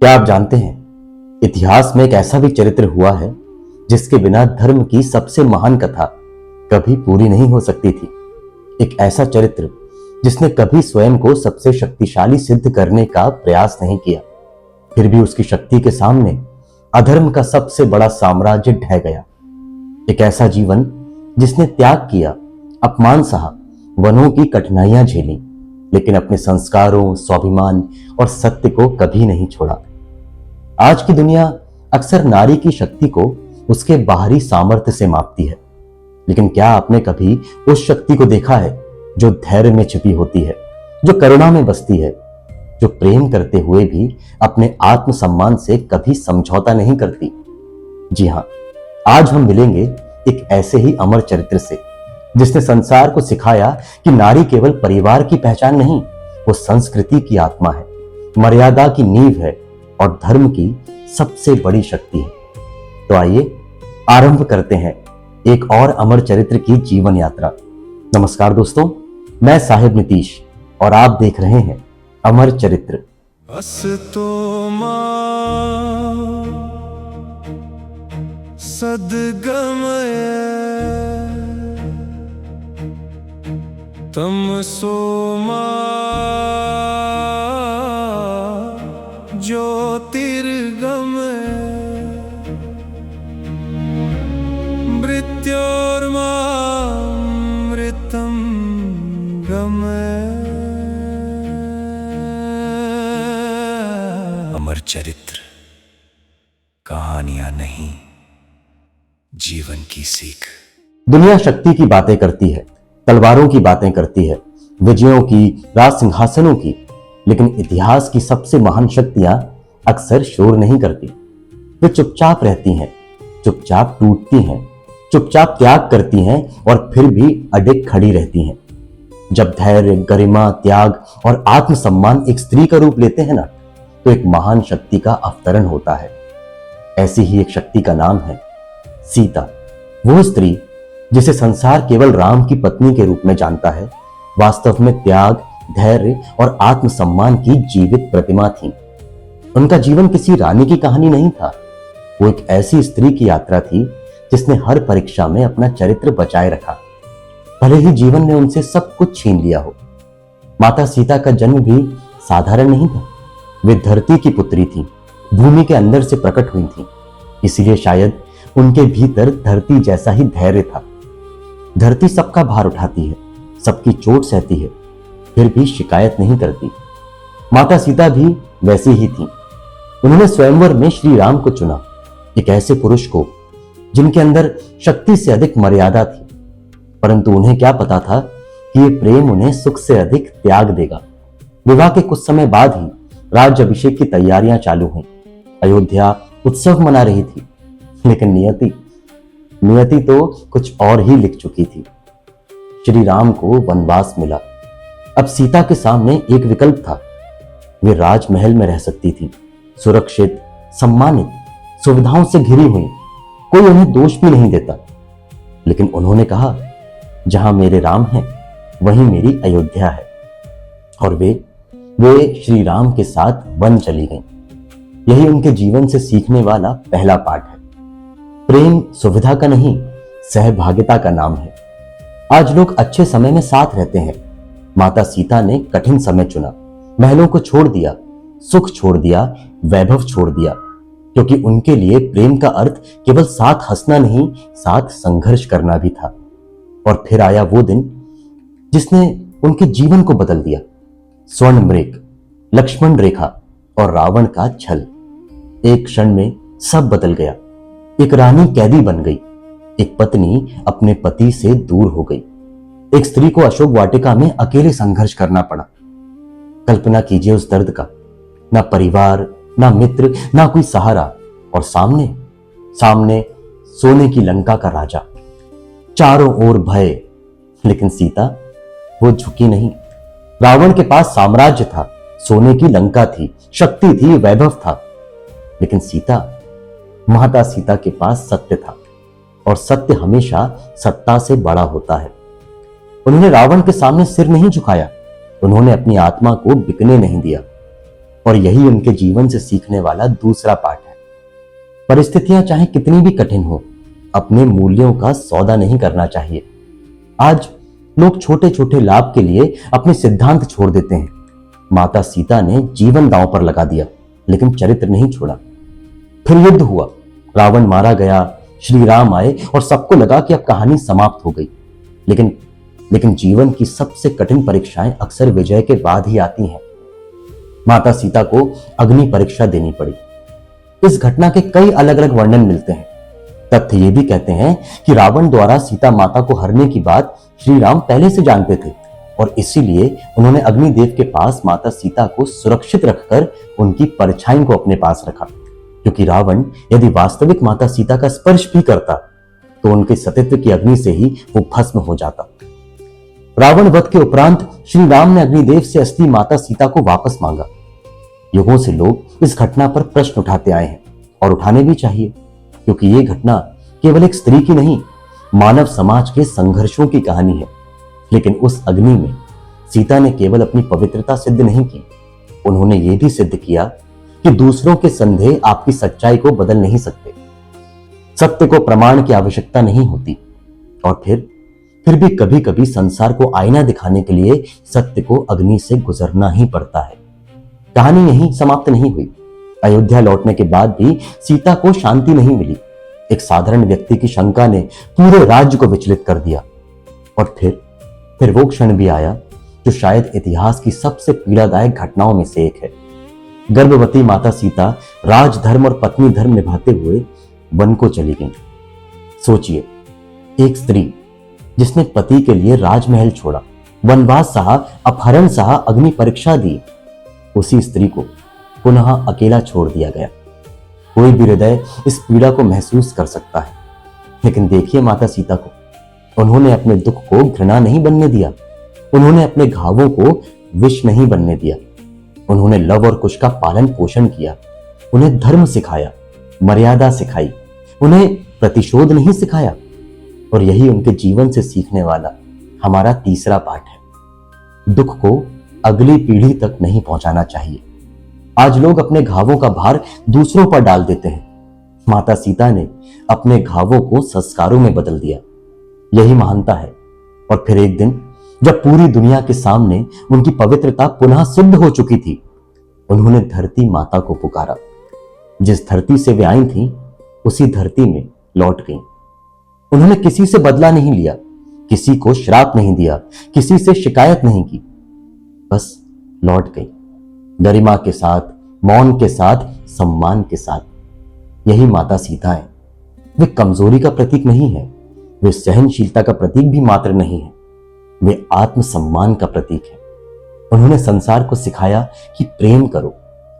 क्या आप जानते हैं, इतिहास में एक ऐसा भी चरित्र हुआ है जिसके बिना धर्म की सबसे महान कथा कभी पूरी नहीं हो सकती थी। एक ऐसा चरित्र जिसने कभी स्वयं को सबसे शक्तिशाली सिद्ध करने का प्रयास नहीं किया, फिर भी उसकी शक्ति के सामने अधर्म का सबसे बड़ा साम्राज्य ढह गया। एक ऐसा जीवन जिसने त्याग किया, अपमान सहा, वनों की कठिनाइयां झेली, लेकिन अपने संस्कारों, स्वाभिमान और सत्य को कभी नहीं छोड़ा। आज की दुनिया अक्सर नारी की शक्ति को उसके बाहरी सामर्थ्य से मापती है, लेकिन क्या आपने कभी उस शक्ति को देखा है जो धैर्य में छिपी होती है, जो करुणा में बसती है, जो प्रेम करते हुए भी अपने आत्मसम्मान से कभी समझौता नहीं करती? जी हां, आज हम मिलेंगे एक ऐसे ही अमर चरित्र से जिसने संसार को सिखाया कि नारी केवल परिवार की पहचान नहीं, वो संस्कृति की आत्मा है, मर्यादा की नींव है और धर्म की सबसे बड़ी शक्ति है। तो आइए आरंभ करते हैं एक और अमर चरित्र की जीवन यात्रा। नमस्कार दोस्तों, मैं साहिब नीतीश और आप देख रहे हैं अमर चरित्र। अस्तु मा सद्गमय तमसो मा ज्योतिर्गमय मृत्योर्मामृतं गमय। अमर चरित्र, कहानियां नहीं, जीवन की सीख। दुनिया शक्ति की बातें करती है, तलवारों की बातें करती है, विजयों की, राज सिंहासनों की, लेकिन इतिहास की सबसे महान शक्तियां अक्सर शोर नहीं करती। वे चुपचाप रहती हैं, चुपचाप टूटती हैं, चुपचाप त्याग करती हैं और फिर भी अडिग खड़ी रहती हैं। जब धैर्य, गरिमा, त्याग और आत्मसम्मान एक स्त्री का रूप लेते हैं ना, तो एक महान शक्ति का अवतरण होता है। ऐसी ही एक शक्ति का नाम है सीता। वो स्त्री जिसे संसार केवल राम की पत्नी के रूप में जानता है, वास्तव में त्याग, धैर्य और आत्मसम्मान की जीवित प्रतिमा थी। उनका जीवन किसी रानी की कहानी नहीं था, वो एक ऐसी स्त्री की यात्रा थी जिसने हर परीक्षा में अपना चरित्र बचाए रखा, भले ही जीवन ने उनसे सब कुछ छीन लिया हो। माता सीता का जन्म भी साधारण नहीं था। वे धरती की पुत्री थी, भूमि के अंदर से प्रकट हुई थी, इसीलिए शायद उनके भीतर धरती जैसा ही धैर्य था। धरती सबका भार उठाती है, सबकी चोट सहती है, फिर भी शिकायत नहीं करती। माता सीता भी वैसी ही थी। उन्होंने स्वयंवर में श्री राम को चुना, एक ऐसे पुरुष को जिनके अंदर शक्ति से अधिक मर्यादा थी, परंतु उन्हें क्या पता था कि ये प्रेम उन्हें सुख से अधिक त्याग देगा। विवाह के कुछ समय बाद ही राज्याभिषेक की तैयारियां चालू हुई। अयोध्या उत्सव मना रही थी, लेकिन नियति तो कुछ और ही लिख चुकी थी। श्री राम को वनवास मिला। अब सीता के सामने एक विकल्प था। वे राजमहल में रह सकती थी, सुरक्षित, सम्मानित, सुविधाओं से घिरी हुई, कोई उन्हें दोष भी नहीं देता। लेकिन उन्होंने कहा, जहां मेरे राम हैं वहीं मेरी अयोध्या है। और वे श्री राम के साथ वन चली गईं। यही उनके जीवन से सीखने वाला पहला पाठ है। प्रेम सुविधा का नहीं, सहभागिता का नाम है। आज लोग अच्छे समय में साथ रहते हैं। माता सीता ने कठिन समय चुना, महलों को छोड़ दिया, सुख छोड़ दिया, वैभव छोड़ दिया, क्योंकि उनके लिए प्रेम का अर्थ केवल साथ हंसना नहीं, साथ संघर्ष करना भी था। और फिर आया वो दिन जिसने उनके जीवन को बदल दिया। स्वर्ण मृग, लक्ष्मण रेखा और रावण का छल। एक क्षण में सब बदल गया। एक रानी कैदी बन गई, एक पत्नी अपने पति से दूर हो गई, एक स्त्री को अशोक वाटिका में अकेले संघर्ष करना पड़ा। कल्पना कीजिए उस दर्द का। ना परिवार, ना मित्र, ना कोई सहारा, और सामने सोने की लंका का राजा, चारों ओर भय। लेकिन सीता, वो झुकी नहीं। रावण के पास साम्राज्य था, सोने की लंका थी, शक्ति थी, वैभव था, लेकिन माता सीता के पास सत्य था, और सत्य हमेशा सत्ता से बड़ा होता है। उन्होंने रावण के सामने सिर नहीं झुकाया, उन्होंने अपनी आत्मा को बिकने नहीं दिया। और यही उनके जीवन से सीखने वाला दूसरा पाठ है। परिस्थितियां चाहे कितनी भी कठिन हो, अपने मूल्यों का सौदा नहीं करना चाहिए। आज लोग छोटे छोटे लाभ के लिए अपने सिद्धांत छोड़ देते हैं। माता सीता ने जीवन दांव पर लगा दिया, लेकिन चरित्र नहीं छोड़ा। फिर युद्ध हुआ, रावण मारा गया, श्री राम आए और सबको लगा कि अब कहानी समाप्त हो गई। लेकिन जीवन की सबसे कठिन परीक्षाएं अक्सर विजय के बाद ही आती हैं। माता सीता को अग्नि परीक्षा देनी पड़ी। इस घटना के कई अलग अलग वर्णन मिलते हैं। तथ्य ये भी कहते हैं कि रावण द्वारा सीता माता को हरने की बात श्री राम पहले से जानते थे और इसीलिए उन्होंने अग्निदेव के पास माता सीता को सुरक्षित रखकर उनकी परछाई को अपने पास रखा, क्योंकि रावण यदि वास्तविक माता सीता का स्पर्श भी करता तो उनके सतीत्व की अग्नि से ही वो भस्म हो जाता। रावण वध के उपरांत श्री राम ने अग्निदेव से अस्थि माता सीता को वापस मांगा। युगों से लोग इस घटना पर प्रश्न उठाते आए हैं और उठाने भी चाहिए, क्योंकि ये घटना केवल एक स्त्री की नहीं, मानव समाज के संघर्षों की कहानी है। लेकिन उस अग्नि में सीता ने केवल अपनी पवित्रता सिद्ध नहीं की, उन्होंने ये भी सिद्ध किया कि दूसरों के संदेह आपकी सच्चाई को बदल नहीं सकते। सत्य को प्रमाण की आवश्यकता नहीं होती। और फिर भी कभी कभी संसार को आईना दिखाने के लिए सत्य को अग्नि से गुजरना ही पड़ता है। कहानी यहीं समाप्त नहीं हुई। अयोध्या लौटने के बाद भी सीता को शांति नहीं मिली। एक साधारण व्यक्ति की शंका ने पूरे राज्य को विचलित कर दिया। और फिर वो क्षण भी आया जो शायद इतिहास की सबसे पीड़ादायक घटनाओं में से एक है। गर्भवती माता सीता राजधर्म और पत्नी धर्म निभाते हुए वन को चली गई। सोचिए, एक स्त्री जिसने पति के लिए राजमहल छोड़ा, वनवास सहा, अपहरण सहा, अग्नि परीक्षा दी, उसी स्त्री को पुनः अकेला छोड़ दिया गया। कोई भी हृदय इस पीड़ा को महसूस कर सकता है। लेकिन देखिए माता सीता को, उन्होंने अपने दुख को घृणा नहीं बनने दिया, उन्होंने अपने घावों को विष नहीं बनने दिया। उन्होंने लव और कुश का पालन पोषण किया, उन्हें धर्म सिखाया, मर्यादा सिखाई, उन्हें प्रतिशोध नहीं सिखाया। और यही उनके जीवन से सीखने वाला हमारा तीसरा पाठ है। दुख को अगली पीढ़ी तक नहीं पहुंचाना चाहिए। आज लोग अपने घावों का भार दूसरों पर डाल देते हैं। माता सीता ने अपने घावों को संस्कारों में बदल दिया। यही महानता है। और फिर एक दिन जब पूरी दुनिया के सामने उनकी पवित्रता पुनः सिद्ध हो चुकी थी, उन्होंने धरती माता को पुकारा। जिस धरती से वे आई थी उसी धरती में लौट गईं। उन्होंने किसी से बदला नहीं लिया, किसी को श्राप नहीं दिया, किसी से शिकायत नहीं की, बस लौट गई, गरिमा के साथ, मौन के साथ, सम्मान के साथ। यही माता सीता है। वे कमजोरी का प्रतीक नहीं है, वे सहनशीलता का प्रतीक भी मात्र नहीं है, वे आत्मसम्मान का प्रतीक है। उन्होंने संसार को सिखाया कि प्रेम करो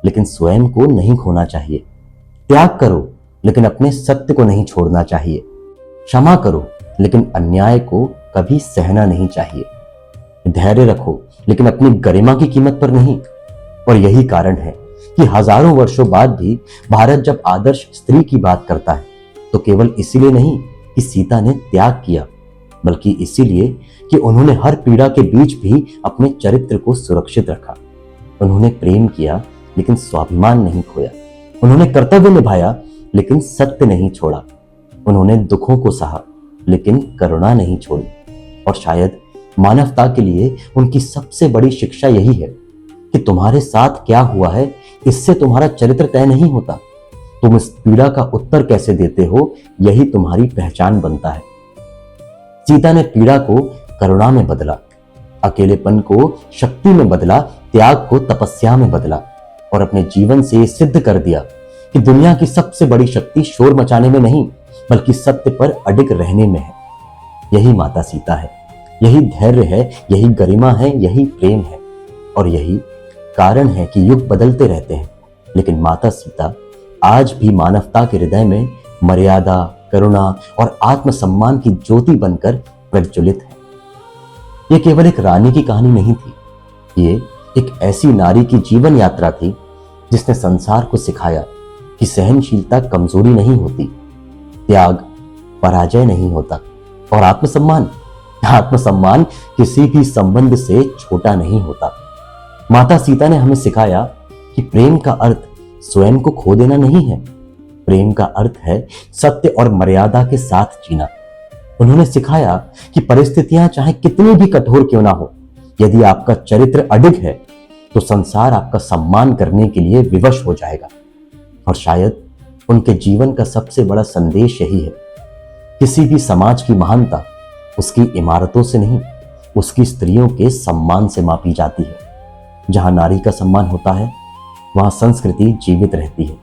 लेकिन स्वयं को नहीं खोना चाहिए, त्याग करो लेकिन अपने सत्य को नहीं छोड़ना चाहिए, क्षमा करो लेकिन अन्याय को कभी सहना नहीं चाहिए, धैर्य रखो लेकिन अपनी गरिमा की कीमत पर नहीं। और यही कारण है कि हजारों वर्षों बाद भी भारत जब आदर्श स्त्री की बात करता है तो केवल इसीलिए नहीं कि सीता ने त्याग किया, बल्कि इसीलिए कि उन्होंने हर पीड़ा के बीच भी अपने चरित्र को सुरक्षित रखा। उन्होंने प्रेम किया लेकिन स्वाभिमान नहीं खोया, उन्होंने कर्तव्य निभाया लेकिन सत्य नहीं छोड़ा, उन्होंने दुखों को सहा लेकिन करुणा नहीं छोड़ी। और शायद मानवता के लिए उनकी सबसे बड़ी शिक्षा यही है कि तुम्हारे साथ क्या हुआ है इससे तुम्हारा चरित्र तय नहीं होता, तुम इस पीड़ा का उत्तर कैसे देते हो यही तुम्हारी पहचान बनता है। सीता ने पीड़ा को करुणा में बदला, अकेलेपन को शक्ति में बदला, त्याग को तपस्या में बदला और अपने जीवन से ये सिद्ध कर दिया कि दुनिया की सबसे बड़ी शक्ति शोर मचाने में नहीं बल्कि सत्य पर अडिग रहने में है। यही माता सीता है, यही धैर्य है, यही गरिमा है, यही प्रेम है। और यही कारण है कि युग बदलते रहते हैं लेकिन माता सीता आज भी मानवता के हृदय में मर्यादा, करुणा और आत्मसम्मान की ज्योति बनकर प्रज्वलित है। यह केवल एक रानी की कहानी नहीं थी, ये एक ऐसी नारी की जीवन यात्रा थी जिसने संसार को सिखाया कि सहनशीलता कमजोरी नहीं होती, त्याग पराजय नहीं होता और आत्मसम्मान किसी भी संबंध से छोटा नहीं होता। माता सीता ने हमें सिखाया कि प्रेम का अर्थ स्वयं को खो देना नहीं है। प्रेम का अर्थ है सत्य और मर्यादा के साथ जीना। उन्होंने सिखाया कि परिस्थितियां चाहे कितनी भी कठोर क्यों ना हो, यदि आपका चरित्र अडिग है तो संसार आपका सम्मान करने के लिए विवश हो जाएगा। और शायद उनके जीवन का सबसे बड़ा संदेश यही है, किसी भी समाज की महानता उसकी इमारतों से नहीं, उसकी स्त्रियों के सम्मान से मापी जाती है। जहां नारी का सम्मान होता है वहां संस्कृति जीवित रहती है,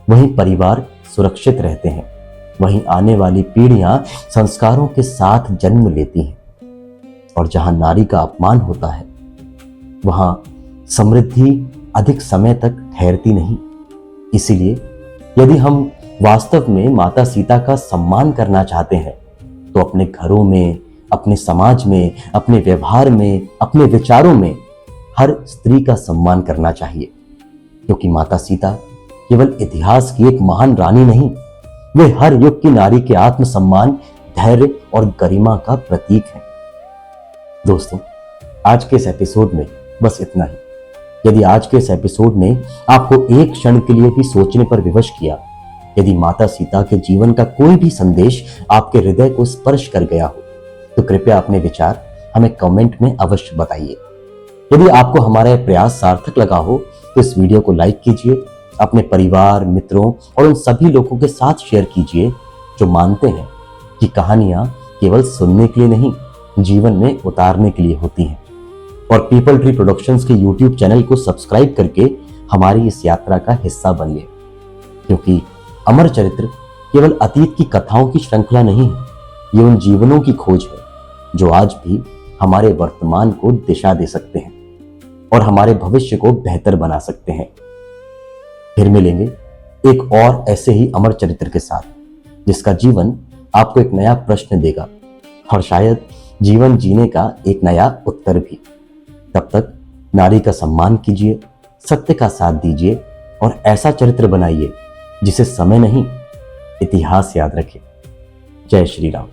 वहीं परिवार सुरक्षित रहते हैं, वहीं आने वाली पीढ़ियां संस्कारों के साथ जन्म लेती हैं। और जहां नारी का अपमान होता है वहां समृद्धि अधिक समय तक ठहरती नहीं। इसीलिए यदि हम वास्तव में माता सीता का सम्मान करना चाहते हैं तो अपने घरों में, अपने समाज में, अपने व्यवहार में, अपने विचारों में हर स्त्री का सम्मान करना चाहिए। क्योंकि माता सीता केवल इतिहास की एक महान रानी नहीं, वे हर युग की नारी के आत्मसम्मान, धैर्य और गरिमा का प्रतीक हैं। दोस्तों, आज के इस एपिसोड में बस इतना ही। यदि आज के इस एपिसोड ने आपको एक क्षण के लिए भी सोचने पर विवश किया, यदि माता सीता के जीवन का कोई भी संदेश आपके हृदय को स्पर्श कर गया हो, तो कृपया अपने विचार हमें कमेंट में अवश्य बताइए। यदि आपको हमारा यह प्रयास सार्थक लगा हो तो इस वीडियो को लाइक कीजिए, अपने परिवार, मित्रों और उन सभी लोगों के साथ शेयर कीजिए जो मानते हैं कि कहानियां केवल सुनने के लिए नहीं, जीवन में उतारने के लिए होती हैं। और पीपल ट्री प्रोडक्शंस के YouTube चैनल को सब्सक्राइब करके हमारी इस यात्रा का हिस्सा बनिए, क्योंकि अमर चरित्र केवल अतीत की कथाओं की श्रृंखला नहीं है, ये उन जीवनों की खोज है जो आज भी हमारे वर्तमान को दिशा दे सकते हैं और हमारे भविष्य को बेहतर बना सकते हैं। फिर मिलेंगे एक और ऐसे ही अमर चरित्र के साथ, जिसका जीवन आपको एक नया प्रश्न देगा और शायद जीवन जीने का एक नया उत्तर भी। तब तक नारी का सम्मान कीजिए, सत्य का साथ दीजिए और ऐसा चरित्र बनाइए जिसे समय नहीं, इतिहास याद रखे। जय श्री राम।